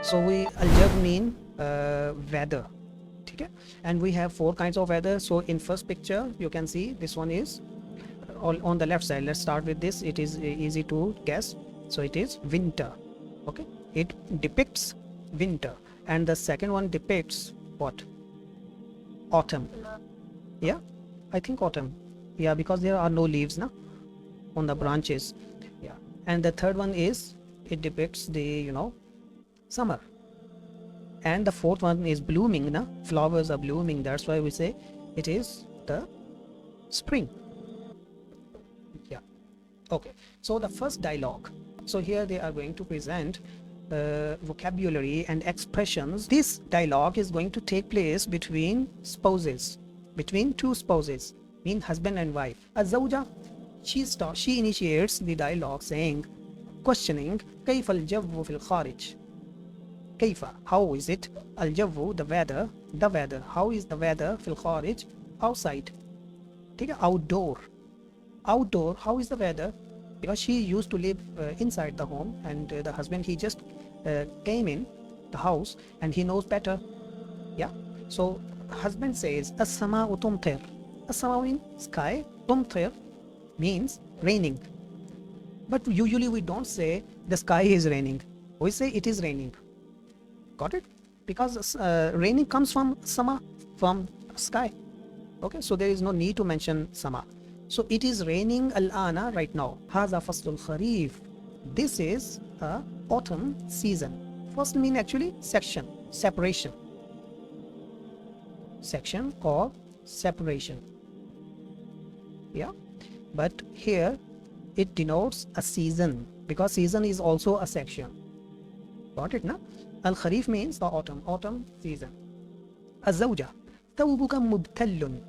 So we al-jab mean weather. Okay? And we have 4 kinds of weather. So in first picture you can see this one is on the left side. Let's start with this. It is easy to guess. So it is winter. Okay, it depicts winter. And the second one depicts what? Autumn. Yeah, I think autumn. Yeah, because there are no leaves na on the branches. Yeah. And the third one is, it depicts the summer. And the fourth one is blooming na, flowers are blooming. That's why we say it is the spring. Yeah. Okay, so the first dialogue. So here they are going to present vocabulary and expressions. This dialogue is going to take place between spouses, between 2 spouses, mean husband and wife. الزوجة, she initiates the dialogue saying, questioning, كيف الجو في الخارج? كيف, how is it? الجو, the weather, how is the weather في الخارج, outside. Take outdoor, how is the weather? Because she used to live inside the home, and the husband, he just came in the house and he knows better. Yeah. So husband says, السماء تمطر. السماء means sky, تمطر means raining. But usually we don't say the sky is raining, we say it is raining. Got it? Because raining comes from sama, from sky. Okay, so there is no need to mention sama. So it is raining al-ana right now. هذا فصل الخريف. This is a autumn season. First mean actually section, separation. Section or separation. Yeah. But here it denotes a season, because season is also a section. Got it, na? Al-Kharif means the autumn season. الزوجة, ثوبك مبتل.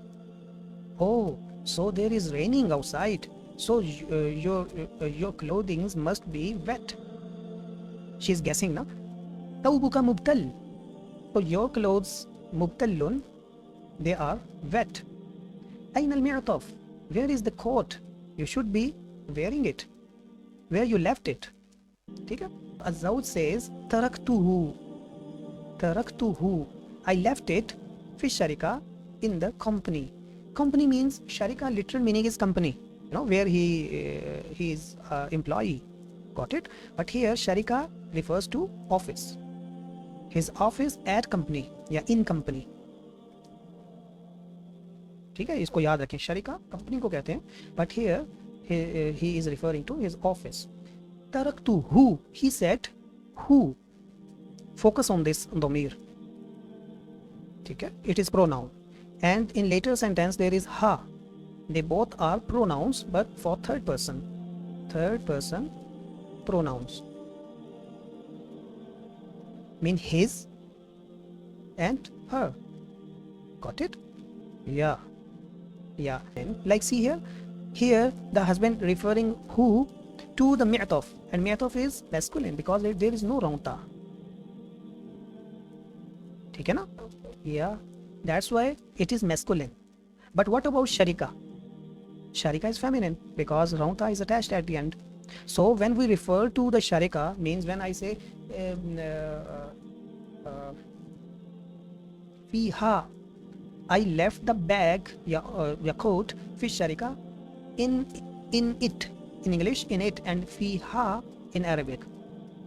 Oh, so there is raining outside. So your clothing must be wet. She's guessing, na? ثوبك مبتل. So your clothes مبتل, they are wet. أين المعطف? Where is the coat? You should be wearing it. Where you left it? ठीक है? الزوج says تركته. I left it في الشركة, in the company. Company means sharika, literal meaning is company, where he is employee. Got it? But here sharika refers to office. His office at company, या in company. ठीक है, इसको याद रखें, शरीका company को कहते हैं, but here he is referring to his office. تركته, he said who. Focus on this dhamir. ठीक है, it is pronoun. And in later sentence there is ha. They both are pronouns, but for third person pronouns. Mean his and her. Got it? Yeah. And like see here the husband referring who to the mi'taf, and mi'taf is masculine because there is no raunta. ठीक है ना? Yeah, that's why it is masculine. But what about sharika? Sharika is feminine because raunta is attached at the end. So when we refer to the sharika, means when I say fiha, I left the bag, your coat, fi sharika, in it, in English, in it, and fiha in Arabic.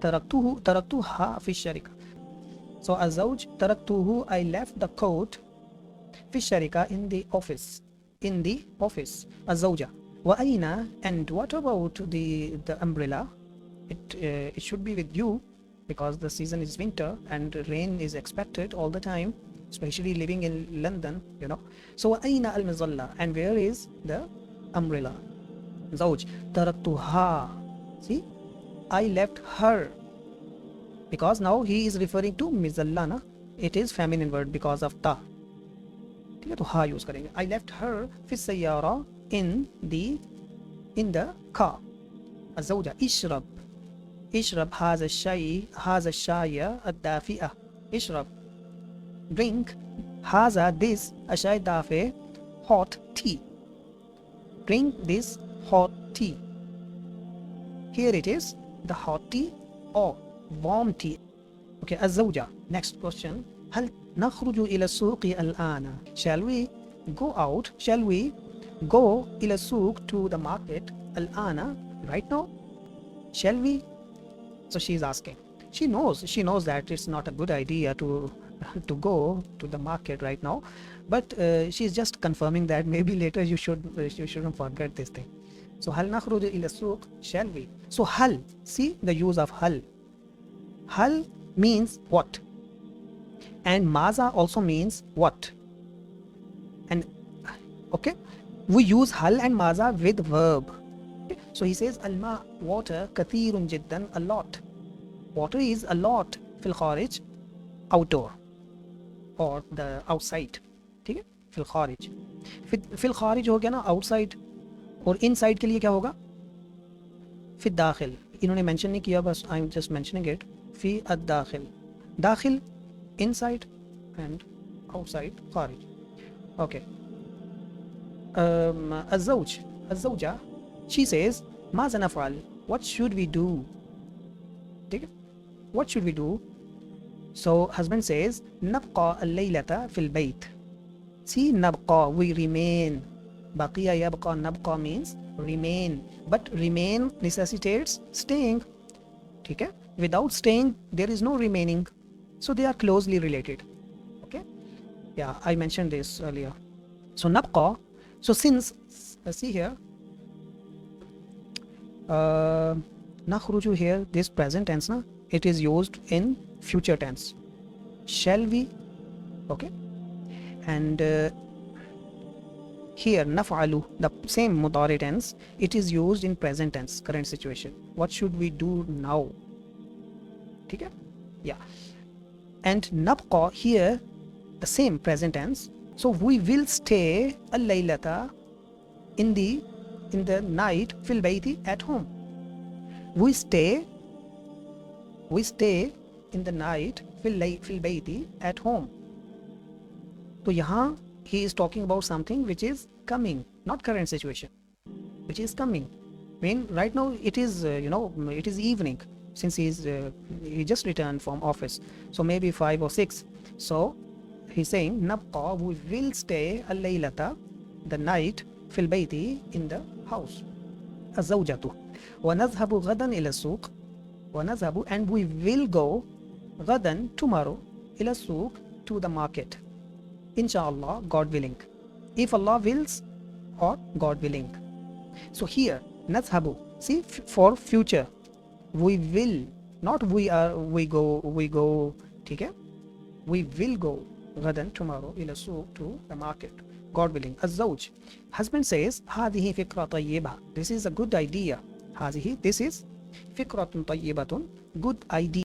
taraktuha fi sharika. So azawj, taraktuhu, I left the coat, fi sharika, in the office. Azawja. Wa aina, and what about the umbrella? It should be with you because the season is winter and rain is expected all the time, especially living in London, So wa aina al-Mazalla, and where is the umbrella? Zawj, taraktuha. See, I left her, because now he is referring to mizalla, na? It is feminine word because of ta. ठीक है, तो हा use करेंगे. I left her fi sayyara, in the car. الزوجة, اشرب هذا الشاي الدافئة. اشرب, drink هذا, this, الشاي الدافئ, hot tea. Drink this hot tea. Here it is the hot tea or warm tea. Okay, الزوجة. Next question. هل نخرج إلى السوق الآن? Shall we go out? Shall we go إلى السوق to the market الآن? Right now? Shall we? So she is asking. She knows that it's not a good idea to go to the market right now, but she's just confirming that maybe later you shouldn't forget this thing. So هل نخرج إلى السوق? Shall we? So هل, see the use of هل. هل means what, and ماذا also means what. And okay, we use هل and ماذا with verb. Okay? So he says الماء, water, كثير جدا, a lot. Water is a lot في الخارج, outdoor or the outside. ठीक है, في الخارج. في الخارج हो गया ना outside, और inside के लिए क्या होगा? في الداخل. इन्होंने mention नहीं किया, बस I'm just mentioning it. في الداخل. दाखिल inside and outside خارج. Okay. الزوجة, she says ماذا نفعل? What should we do? ठीक है, what should we do? So husband says نبقى الليلة في البيت. See, نبقى, we remain. بقي يبقى, نبقى means remain, but remain necessitates staying. ठीक है, without staying there is no remaining, so they are closely related. Okay, yeah, I mentioned this earlier. So نبقى, so since see here نخرج here, this present tense na, it is used in future tense. Shall we? Okay, and here نفعل, the same مضارع tense, it is used in present tense, current situation. What should we do now? ठीक है, yeah. And نبقى here, the same present tense, so we will stay الليلة, in the night, في البيت, at home. We stay in the night في البيت, at home. तो यहाँ he is talking about something which is coming, not current situation, which is coming. I mean, right now it is it is evening, since he just returned from office, so maybe 5 or 6. So he's saying نبقى, we will stay الليلة, the night, في البيت, in the house. الزوجة. ونذهب غدا إلى السوق. ونذهب, and we will go غدا, tomorrow, إلى السوق, to the market. Inshallah, God willing. If Allah wills, or God willing. So here نذهب, see, for future, we will, not we go. ठीक है, we will go غدا, tomorrow, إلى السوق, to the market, God willing. الزوج. Husband says هذه فكرة طيبة, this is a good idea. هذه, this is فكرة طيبة, good idea.